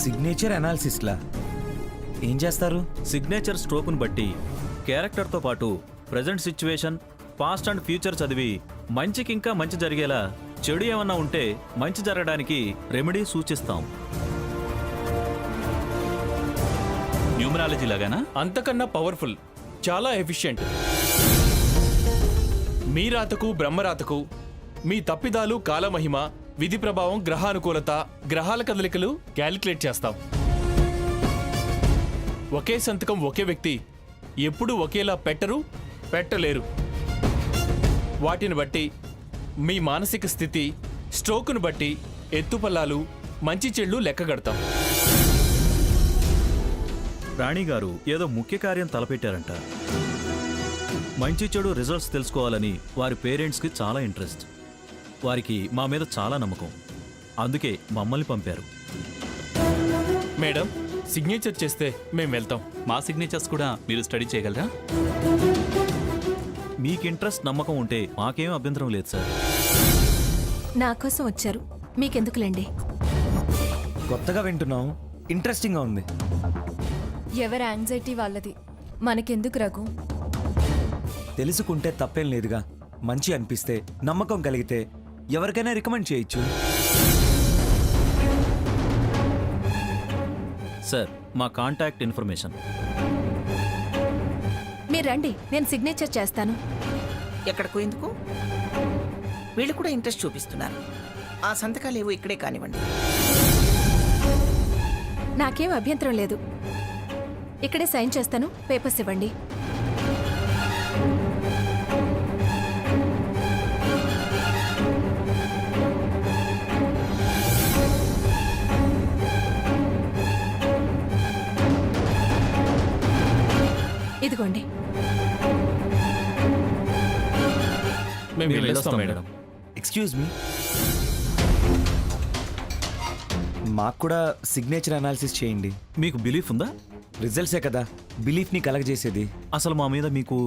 Signature అనాలిసిస్లా ఏం చేస్తారు? Signature స్ట్రోక్ను బట్టి క్యారెక్టర్తో పాటు present situation, past and future చదివి మంచికి ఇంకా మంచి జరిగేలా, చెడు ఏమన్నా ఉంటే మంచి జరగడానికి రెమెడీ సూచిస్తాం. న్యూమరాలజీ లాగానా? అంతకన్నా పవర్ఫుల్, చాలా ఎఫిషియెంట్. మీ రాతకు బ్రహ్మరాతకు, మీ తప్పిదాలు కాలమహిమ, విధి ప్రభావం, గ్రహానుకూలత, గ్రహాల కదలికలు క్యాలిక్యులేట్ చేస్తాం. ఒకే సంతకం ఒకే వ్యక్తి ఎప్పుడూ ఒకేలా పెట్టలేరు. వాటిని బట్టి మీ మానసిక స్థితి, స్ట్రోక్ను బట్టి ఎత్తుపల్లాలు, మంచి చెళ్ళు లెక్కగడతాం. రాణిగారు ఏదో ముఖ్య కార్యం తలపెట్టారంట. మంచి చెడు రిజల్ట్స్ తెలుసుకోవాలని వారి పేరెంట్స్కి చాలా ఇంట్రెస్ట్. వారికి మా మీద చాలా నమ్మకం. అందుకే మమ్మల్ని పంపారు. మేడం, సిగ్నేచర్ చేస్తే మేము వెళ్తాం. మా సిగ్నేచర్స్ కూడా మీరు స్టడీ చేయగలరా? మీకు ఇంట్రెస్ట్, నమ్మకం ఉంటే మాకేం అభ్యంతరం లేదు సార్. నా కోసం వచ్చారు, మీకెందుకులేండి. కొత్తగా వింటున్నాం, ఇంట్రెస్టింగ్గా ఉంది. ఎవరి యాంగ్జైటీ వాళ్ళది, మనకెందుకు రఘు? తెలుసుకుంటే తప్పేం లేదుగా. మంచి అనిపిస్తే, నమ్మకం కలిగితే ఎవరికైనా రికమెండ్ చేయొచ్చు. సార్, మా కాంటాక్ట్ ఇన్ఫర్మేషన్. మీరు రండి, నేను సిగ్నేచర్ చేస్తాను. ఎక్కడికో ఎందుకు? వీళ్ళు కూడా ఇంట్రెస్ట్ చూపిస్తున్నారు. ఆ సంతకాలు ఏవో ఇక్కడే కానివ్వండి. నాకేం అభ్యంతరం లేదు. ఇక్కడే సైన్ చేస్తాను, పేపర్స్ ఇవ్వండి. ఇదిగోండి. మేము వెళ్ళొస్తాం మేడం. ఎక్స్క్యూజ్ మీ, మాకు కూడా సిగ్నేచర్ అనాలిసిస్ చేయండి. మీకు బిలీఫ్ ఉందా? రిజల్ట్సే కదా బిలీఫ్ని కలగజేసేది. అసలు మా మీద మీకు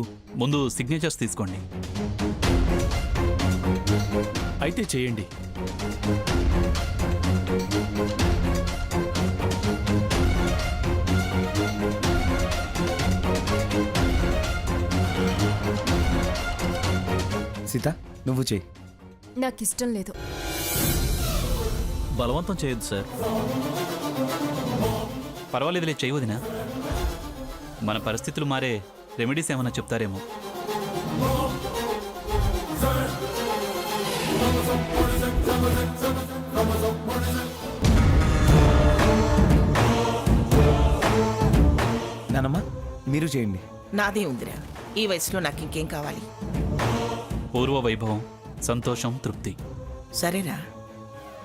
ముందు సిగ్నేచర్స్ తీసుకోండి. అయితే చేయండి. సీత, నువ్వు చేయి. నాకిష్టం లేదు. బలవంతం చేయొద్దు సార్. పర్వాలేదులే, చేయవదినా. మన పరిస్థితులు మారే, రెమెడీస్ ఏమన్నా చెప్తారేమో. నానమ్మ, మీరు చేయండి. నాదే ఉందిరా, ఈ వయసులో నాకు ఇంకేం కావాలి? పూర్వ వైభవం, సంతోషం, తృప్తి. సరేరా,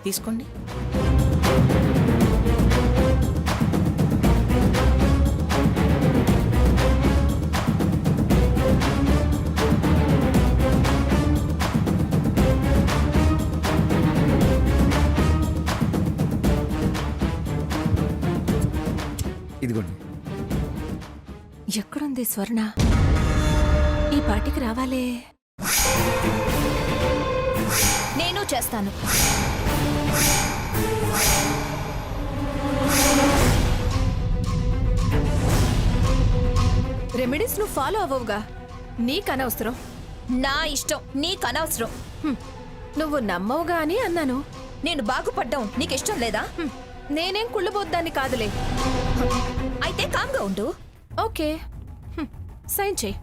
తీసుకోండి. ఇదిగోండి. ఎక్కడుంది స్వర్ణ? ఈ పార్టీకి రావాలే. నేను చేస్తాను. రెమెడీస్ నువ్వు ఫాలో అవ్వవుగా, నీకనవసరం. నా ఇష్టం, నీకనవసరం. నువ్వు నమ్మవుగా అని అన్నాను. నేను బాగుపడ్డం నీకిష్టం లేదా? నేనేం కుళ్ళబోద్దాన్ని కాదులే. అయితే కామ్గా ఉండు. ఓకే, సైన్ చేయి.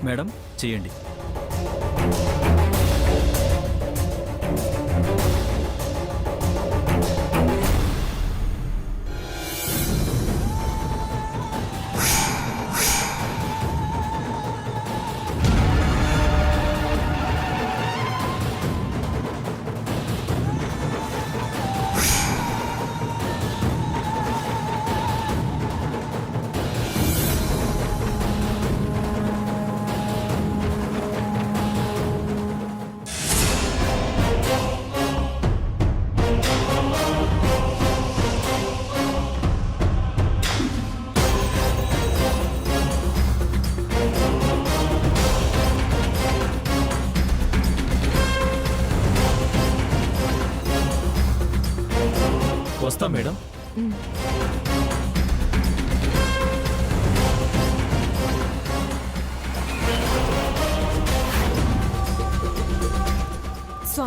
మేడం, చేయండి.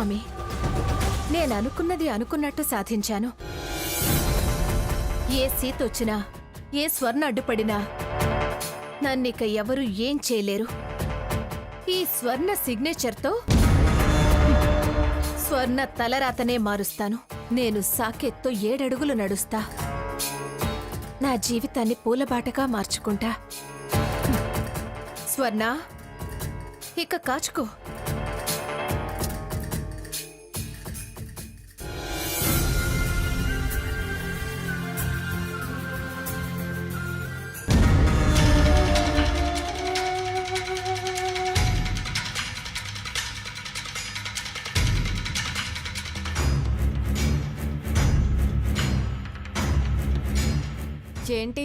స్వామి నేను అనుకున్నది అనుకున్నట్టు సాధించాను. ఏ సీత వచ్చినా ఏ స్వర్ణ అడ్డుపడినా నన్నిక ఎవరు ఏం చేయలేరు. ఈ స్వర్ణ సిగ్నేచర్తో స్వర్ణ తలరాతనే మారుస్తాను. నేను సాకేత్తో 7 అడుగులు నడుస్తా. నా జీవితాన్ని పూలబాటగా మార్చుకుంటా. స్వర్ణ ఇక కాచుకో. ఏంటి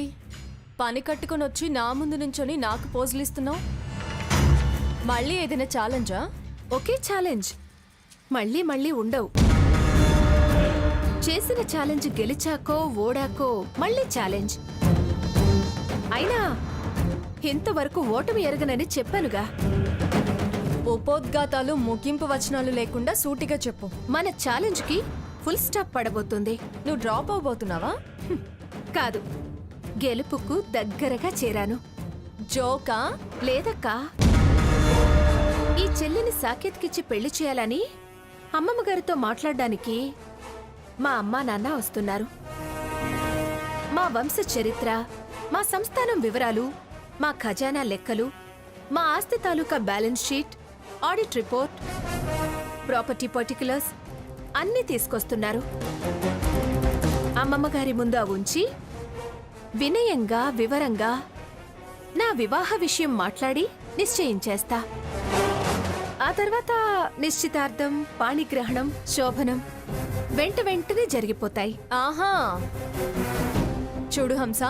పని కట్టుకుని వచ్చి నా ముందు నుంచొని నాకు పోజులు ఇస్తున్నావు? మళ్ళీ ఏదైనా ఛాలెంజా? ఒకే ఛాలెంజ్ మళ్ళీ మళ్ళీ ఉండవు. చేసిన ఛాలెంజ్ గెలిచాకో ఓడాకో మళ్ళీ ఛాలెంజ్. అయినా ఇంతవరకు ఓటమి ఎరగనని చెప్పానుగా. ఉపోద్ఘాతాలు ముగింపు వచనాలు లేకుండా సూటిగా చెప్పు. మన ఛాలెంజ్కి ఫుల్ స్టాప్ పడబోతుంది. నువ్వు డ్రాప్ అవబోతున్నావా? కాదు, గెలుపుకు దగ్గరగా చేరాను. జోకా? లేదక్కా, ఈ చెల్లిని సాకేత్కిచ్చి పెళ్లి చేయాలని అమ్మమ్మ గారితో మాట్లాడడానికి మా అమ్మా నాన్న వస్తున్నారు. మా వంశ చరిత్ర, మా సంస్థానం వివరాలు, మా ఖజానా లెక్కలు, మా ఆస్తి తాలూకా balance sheet, audit report, property particulars అన్నీ తీసుకొస్తున్నారు. అమ్మమ్మ గారి ముందు అవి ఉంచి వినయంగా వివరంగా నా వివాహ విషయం మాట్లాడి నిశ్చయించేస్తా. ఆ తర్వాత నిశ్చితార్థం, పాణిగ్రహణం, శోభనం వెంటనే జరిగిపోతాయి. ఆహా, చూడు హంస,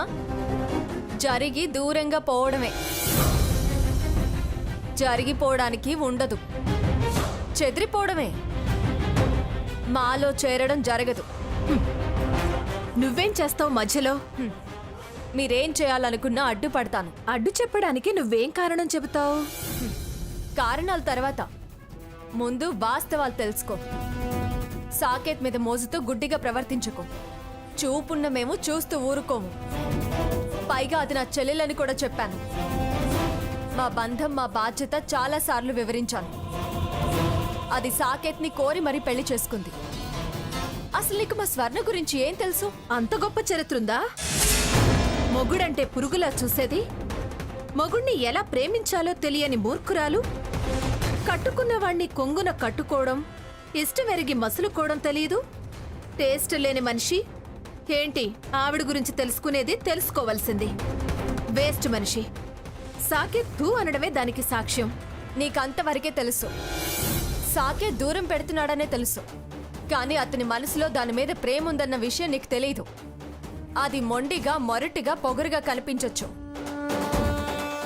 జరిగి దూరంగా పోవడమే. జరిగిపోవడానికి ఉండదు, చెదిరిపోవడమే. మాలో చేరడం జరగదు. నువ్వేం చేస్తావు మధ్యలో? మీరేం చేయాలనుకున్నా అడ్డుపడతాను. అడ్డు చెప్పడానికి నువ్వేం కారణం చెబుతావు? కారణాల తర్వాత ముందు వాస్తవాలు తెలుసుకో. సాకేత్ మీద మోజుతో గుడ్డిగా ప్రవర్తించుకో. చూపున్న మేము చూస్తూ ఊరుకోము. పైగా అది నా చెల్లెలని కూడా చెప్పాను. మా బంధం, మా బాధ్యత చాలాసార్లు వివరించాను. అది సాకేత్ని కోరి మరీ పెళ్లి చేసుకుంది. అసలు నీకు మా స్వర్ణ గురించి ఏం తెలుసు? అంత గొప్ప చరిత్రుందా? మొగుడంటే పురుగులా చూసేది, మొగుణ్ణి ఎలా ప్రేమించాలో తెలియని మూర్ఖురాలు, కట్టుకున్నవాణ్ణి కొంగున కట్టుకోవడం, ఇష్టమెరిగి మసులుకోవడం తెలియదు, టేస్ట్ లేని మనిషి. ఏంటి ఆవిడ గురించి తెలుసుకునేది? తెలుసుకోవలసింది వేస్ట్ మనిషి. సాకేత్ తూ అనడమే దానికి సాక్ష్యం. నీకంతవరకే తెలుసు. సాకేత్ దూరం పెడుతున్నాడనే తెలుసు, కానీ అతని మనసులో దాని మీద ప్రేమ ఉందన్న విషయం నీకు తెలీదు. అది మొండిగా, మొరటిగా, పొగరుగా కనిపించొచ్చు,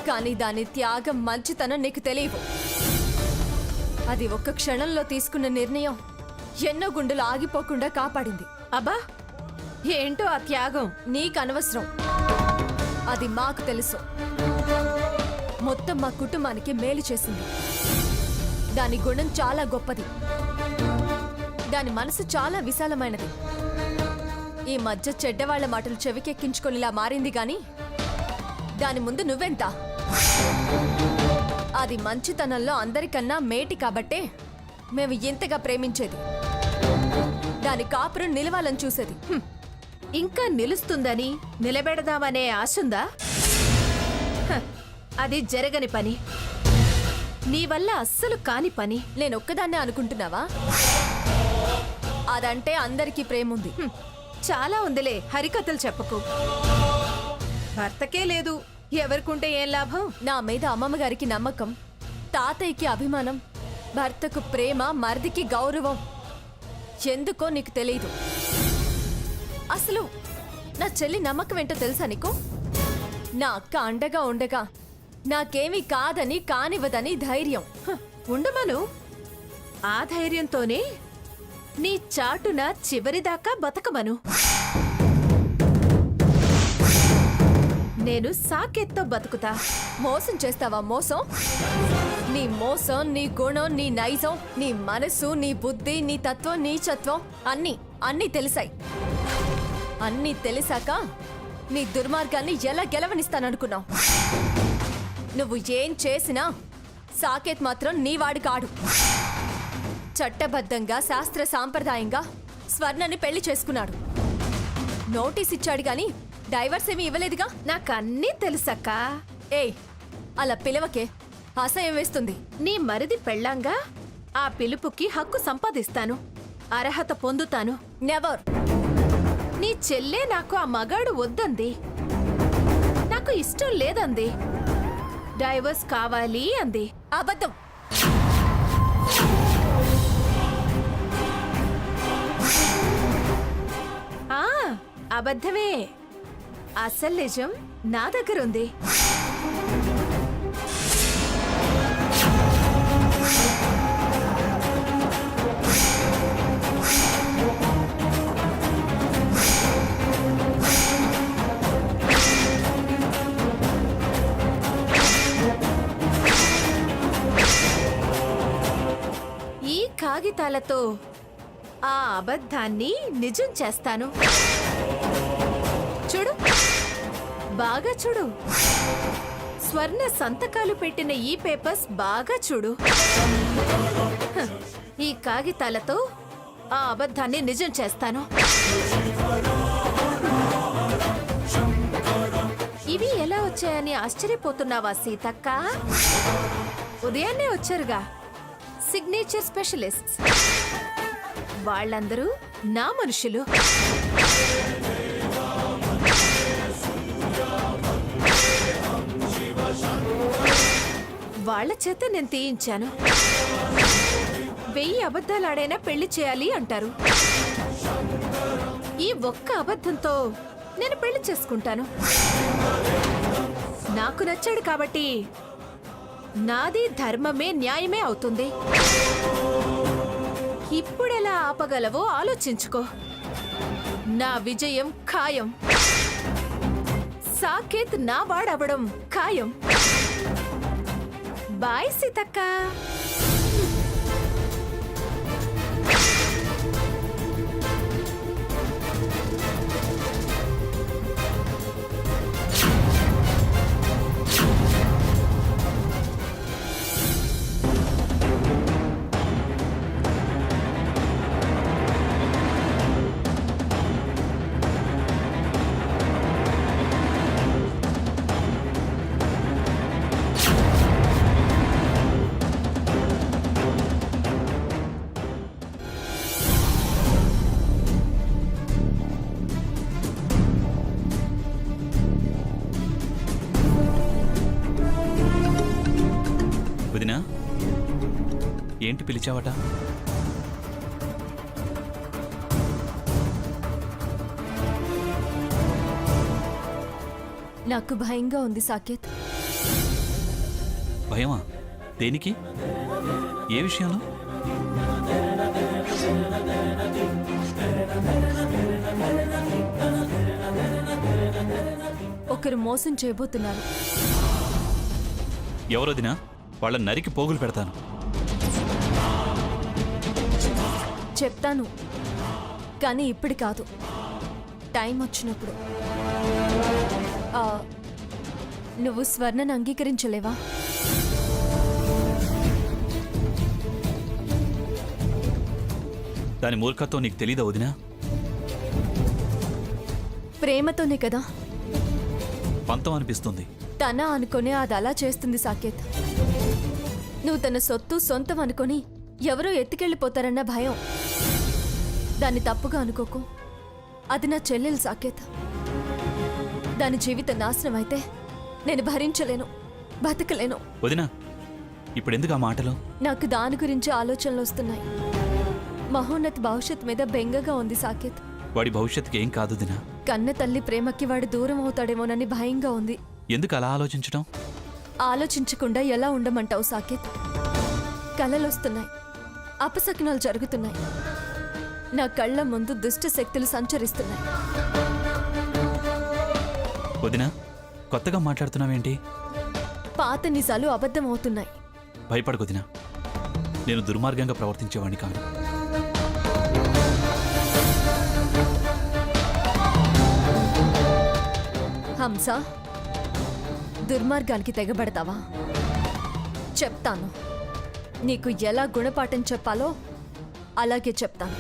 కానీ దాని త్యాగం, మంచితనం నీకు తెలియవు. అది ఒక్క క్షణంలో తీసుకున్న నిర్ణయం ఎన్నో గుండెలు ఆగిపోకుండా కాపాడింది. అబ్బా, ఏంటో ఆ త్యాగం? నీకు అనవసరం, అది మాకు తెలుసు. మొత్తం మా కుటుంబానికి మేలు చేసింది. దాని గుణం చాలా గొప్పది. దాని మనసు చాలా విశాలమైనది. ఈ మధ్య చెడ్డవాళ్ల మాటలు చెవికెక్కించుకొనిలా మారింది గాని దాని ముందు నువ్వెంత? అది మంచితనంలో అందరికన్నా మేటి కాబట్టే మేము ఇంతగా ప్రేమించేది. దాని కాపురం నిలవాలని చూసేది. ఇంకా నిలుస్తుందని, నిలబెడదామనే ఆశుందా? హ, అది జరగని పని. నీ వల్ల అస్సలు కాని పని. నేనొక్కదాన్నే అనుకుంటున్నావా? అదంటే అందరికీ ప్రేముంది. చాలా ఉందిలే, హరికథలు చెప్పకు. భర్తకే లేదు, ఎవరికుంటే ఏం లాభం? నా మీద అమ్మమ్మగారికి నమ్మకం, తాతయ్యకి అభిమానం, భర్తకు ప్రేమ, మరిదికి గౌరవం. ఎందుకో నీకు తెలీదు. అసలు నా చెల్లి నమ్మకం ఏంటో తెలుసా నీకు? నా అక్క అండగా ఉండగా నాకేమీ కాదని, కానివ్వదని ధైర్యం. ఉండమను. ఆ ధైర్యంతోనే నీ చాటున చివరిదాకా బతకమను. నేను సాకేత్తో బతుకుతా. మోసం చేస్తావా మోసం? నీ మోసం, నీ గుణం, నీ నైజం, నీ మనసు, నీ బుద్ధి, నీ తత్వం, నీచత్వం అన్నీ తెలిసాయి. అన్నీ తెలిసాక నీ దుర్మార్గాన్ని ఎలా గెలవనిస్తాననుకున్నావు? నువ్వు ఏం చేసినా సాకేత్ మాత్రం నీవాడి కాడు. చట్టబద్ధంగా శాస్త్ర సాంప్రదాయంగా స్వర్ణని పెళ్లి చేసుకున్నాడు. నోటీస్ ఇచ్చాడు గాని డైవర్స్ ఏమీ ఇవ్వలేదుగా. నాకన్నీ తెలుసక్క. ఏయ్, అలా పిలవకే, అసహ్యం వేస్తుంది. నీ మరిది పెళ్ళంగా ఆ పిలుపుకి హక్కు సంపాదిస్తాను, అర్హత పొందుతాను. నెవర్. నీ చెల్లే నాకు ఆ మగాడు వద్దంది, నాకు ఇష్టం లేదంది, డైవర్స్ కావాలి అంది. అబద్ధం. ఆ అబద్ధమే. అసలు నిజం నా దగ్గరుంది. ఈ కాగితాలతో ఆ అబద్ధాన్ని నిజం చేస్తాను. చూడు, బాగా చూడు. స్వర్ణ సంతకాలు పెట్టిన ఈ పేపర్స్ బాగా చూడు. హ, ఈ కాగితాలతో ఆ అబద్ధాన్ని నిజం చేస్తాను. ఇవి ఎలా వచ్చాయని ఆశ్చర్యపోతున్నావా సీతక్క? ఉదయాన్నే వచ్చారుగా సిగ్నేచర్ స్పెషలిస్ట్స్. వాళ్ళందరూ నా మనుషులు. వాళ్ళ చేత నేను తీయించాను. 1000 అబద్ధాలాడైనా పెళ్లి చేయాలి అంటారు. ఈ ఒక్క అబద్ధంతో నేను పెళ్లి చేసుకుంటాను. నాకు నచ్చాడు కాబట్టి నాది ధర్మమే న్యాయమే అవుతుంది. ఇప్పుడెలా ఆపగలవో ఆలోచించుకో. నా విజయం ఖాయం. సాకేత్ నా వాడవడం ఖాయం. బాయ్ సీతక్క. వదినా, ఏంటి పిలిచావట? నాకు భయంగా ఉంది సాకేత్. భయమా? దేనికి? ఏ విషయంలో? ఒకరు మోసం చేయబోతున్నారు. ఎవరొదినా? వాళ్ళని నరికి పోగులు పెడతాను. చెప్తాను, కానీ ఇప్పుడు కాదు, టైం వచ్చినప్పుడు. నువ్వు స్వర్ణను అంగీకరించలేవా? దాని మూర్ఖత్వం నీకు తెలీదా వదినా? ప్రేమతోనే కదా. పంతం అనిపిస్తుంది. తన అనుకునే అది అలా చేస్తుంది సాకేత్. నువ్వు తన సొత్తు సొంతం అనుకొని ఎవరో ఎత్తుకెళ్ళిపోతారన్న భయం. దాన్ని తప్పుగా అనుకోకు. అది నా చెల్లెలు సాకేత్. దాని జీవిత నాశనం అయితే నేను భరించలేను, బతకలేను. వదినా, ఇప్పుడెందుకు ఆ మాటలు? నాకు దాని గురించి ఆలోచనలు వస్తున్నాయి. మహోన్నత్ భవిష్యత్ మీద బెంగగా ఉంది సాకేత్. వాడి భవిష్యత్తుకి ఏం కాదు దినా. కన్న తల్లి ప్రేమకి వాడు దూరం అవుతాడేమోనని భయంగా ఉంది. ఎందుకు అలా ఆలోచించడం? ఆలోచించకుండా ఎలా ఉండమంటావు సాకేత్? కలలొస్తున్నాయి, అపశకునాలు జరుగుతున్నాయి. నా కళ్ళ ముందు దుష్ట శక్తులు సంచరిస్తున్నాయి. వదినా, కొత్తగా మాట్లాడుతున్నావేంటి? పాత నిజాలు అబద్ధం అవుతున్నాయి. భయపడకొదినా, నేను దుర్మార్గంగా ప్రవర్తించేవాడిని కాను. హంస, దుర్మార్గానికి తెగబడతావా? చెప్తాను. నీకు ఎలా గుణపాఠం చెప్పాలో అలాగే చెప్తాను.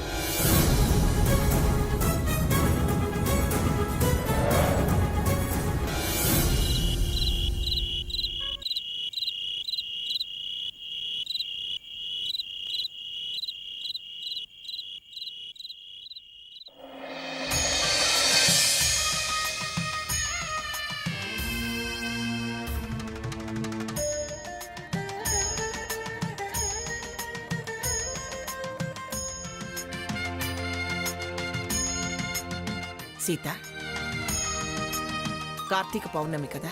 సీత, కార్తీక పౌర్ణమి కదా,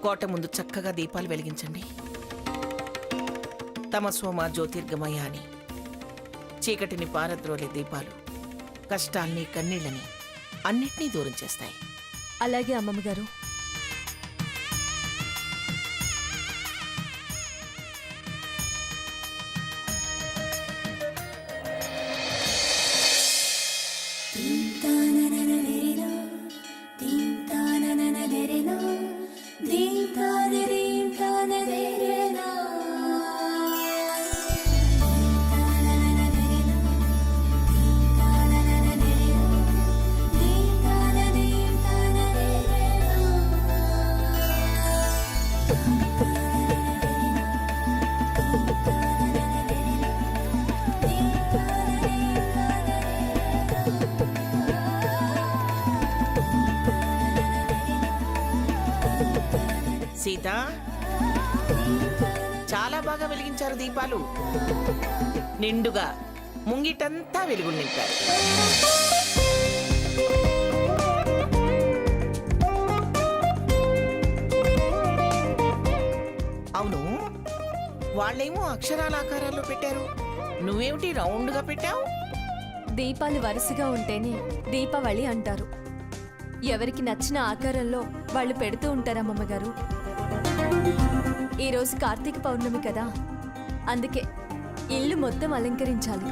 కోట ముందు చక్కగా దీపాలు వెలిగించండి. తమసోమ జ్యోతిర్గమయ అని చీకటిని పారద్రోలే దీపాలు కష్టాల్ని కన్నీళ్ళని అన్నిటినీ దూరం చేస్తాయి. అలాగే అమ్మమ్మ గారు. సీత, చాలా బాగా వెలిగించారు దీపాలు. నిండుగా ముంగిటంతా వెలుగు నింపారు. అవును, వాళ్ళేమో అక్షరాల ఆకారాల్లో పెట్టారు, నువ్వేమిటి రౌండ్గా పెట్టావు? దీపాలు వరుసగా ఉంటేనే దీపావళి అంటారు. ఎవరికి నచ్చిన ఆకారంలో వాళ్ళు పెడుతూ ఉంటారు అమ్మమ్మ గారు. ఈరోజు కార్తీక పౌర్ణమి కదా, అందుకే ఇల్లు మొత్తం అలంకరించాలి.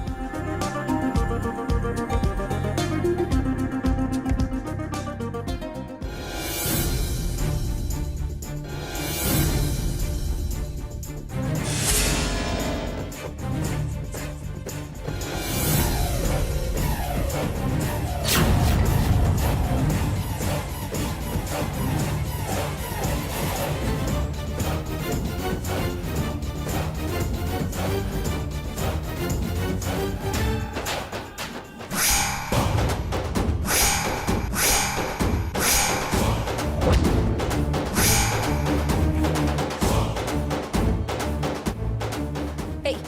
ఏయ్,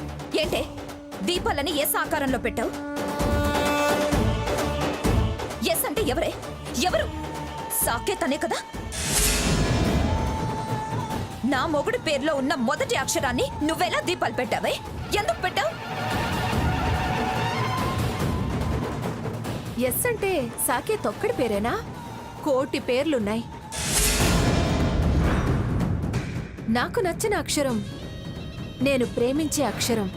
ఏంటే దీపాలని ఎస్ ఆకారంలో పెట్టావు? ఎస్ అంటే ఎవరే? ఎవరు? సాకేత్ అనే కదా. నా మొగుడు పేరులో ఉన్న మొదటి అక్షరాన్ని నువ్వెలా దీపాలు పెట్టావే? ఎందుకు పెట్టావు? ఎస్ అంటే సాకేత్ ఒక్కడి పేరేనా? కోటి పేర్లున్నాయి. నాకు నచ్చిన అక్షరం, నేను ప్రేమించే అక్షరం,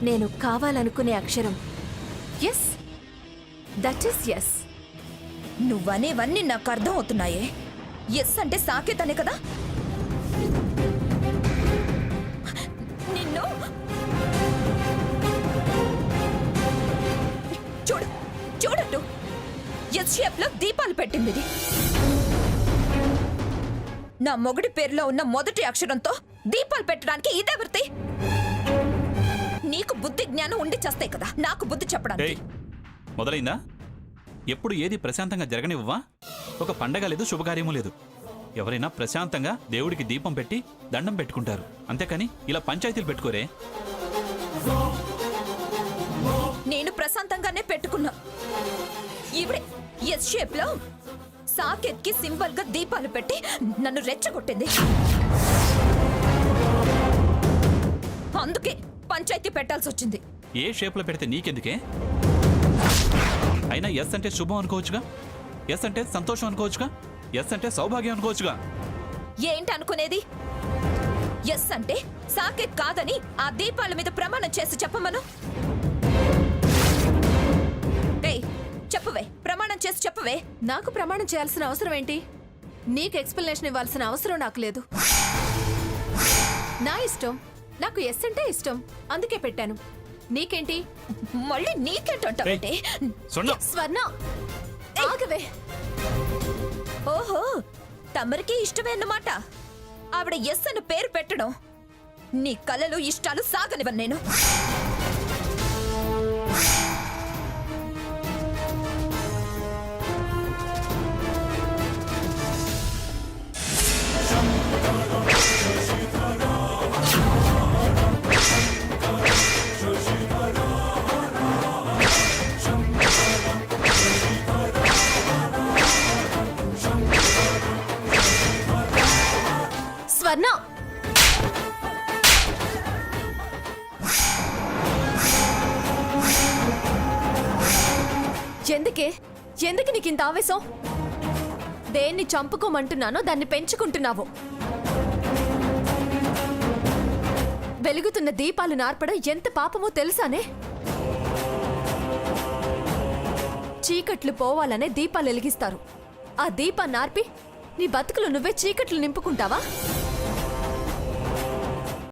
నేను కావాలనుకునే అక్షరం ఎస్. That is S. నువ్వనేవన్నీ నాకు అర్థం అవుతున్నాయే. ఎస్ అంటే సాకేత్ అనే కదా. నిన్ను చూడు, చూడట్టు ఎస్ షేప్ లో దీపాలు పెట్టింది ఇది. నా మొగుడి పేరులో ఉన్న మొదటి అక్షరంతో దీపాలు పెట్టడానికి ఇదే వృత్తి. నీకు బుద్ధి జ్ఞానం ఉండి చేస్తాయి కదా, నాకు బుద్ధి చెప్పడానికి. ఏయ్, మొదలైందా? ఎప్పుడు ఏది ప్రశాంతంగా జరగనివ్వవా? ఒక పండగ లేదు, శుభకార్యము లేదు. ఎవరైనా ప్రశాంతంగా దేవుడికి దీపం పెట్టి దండం పెట్టుకుంటారు, అంతేకాని ఇలా పంచాయతీలు పెట్టుకోరే. నేను ప్రశాంతంగానే పెట్టుకున్నా. ఇవిడే ఎస్ షేప్ లో సాకేత్ కి సింబల్ గా దీపాలు పెట్టి నన్ను రెచ్చగొట్టింది. అందుకే పంచాయతీ పెట్టాల్సి వచ్చింది. ఏ షేప్లో పెడితే నీకెందుకే? అయినా ఎస్ అంటే శుభం అనుకోవచ్చుగా, ఎస్ అంటే సంతోషం అనుకోవచ్చుగా. ఎస్ అంటే సౌభాగ్యం అనుకోవచ్చుగా. ఏంటి అనుకునేది? ఎస్ అంటే సాకేత్ కాదని ఆ దీపాల మీద ప్రమాణం చేసి చెప్పమను. ఏయ్, చెప్పవే, ప్రమాణం చేసి చెప్పవే. నాకు ప్రమాణం చేయాల్సిన అవసరం ఏంటి? నీకు ఎక్స్ప్లెనేషన్ ఇవ్వాల్సిన అవసరం నాకు లేదు. నా ఇష్టం. నాకు ఎస్ అంటే ఇష్టం, అందుకే పెట్టాను. నీకేంటి? మళ్ళీ నీకేంటంటే స్వర్ణ ఆగవే. ఓహో, తమరికి ఇష్టమే అన్నమాట. ఆవిడ ఎస్ అని పేరు పెట్టడం. నీ కలలు ఇష్టాలు సాగనివ్వను నేను. స్వర్ణ ఎందుకు నీకు ఇంత ఆవేశం? దేన్ని చంపుకోమంటున్నానో దాన్ని పెంచుకుంటున్నావు. వెలుగుతున్న దీపాలు నార్పడం ఎంత పాపమో తెలుసానే? చీకట్లు పోవాలనే దీపాలు వెలిగిస్తారు. ఆ దీపాన్ని నార్పి నీ బతుకులు నువ్వే చీకట్లు నింపుకుంటావా?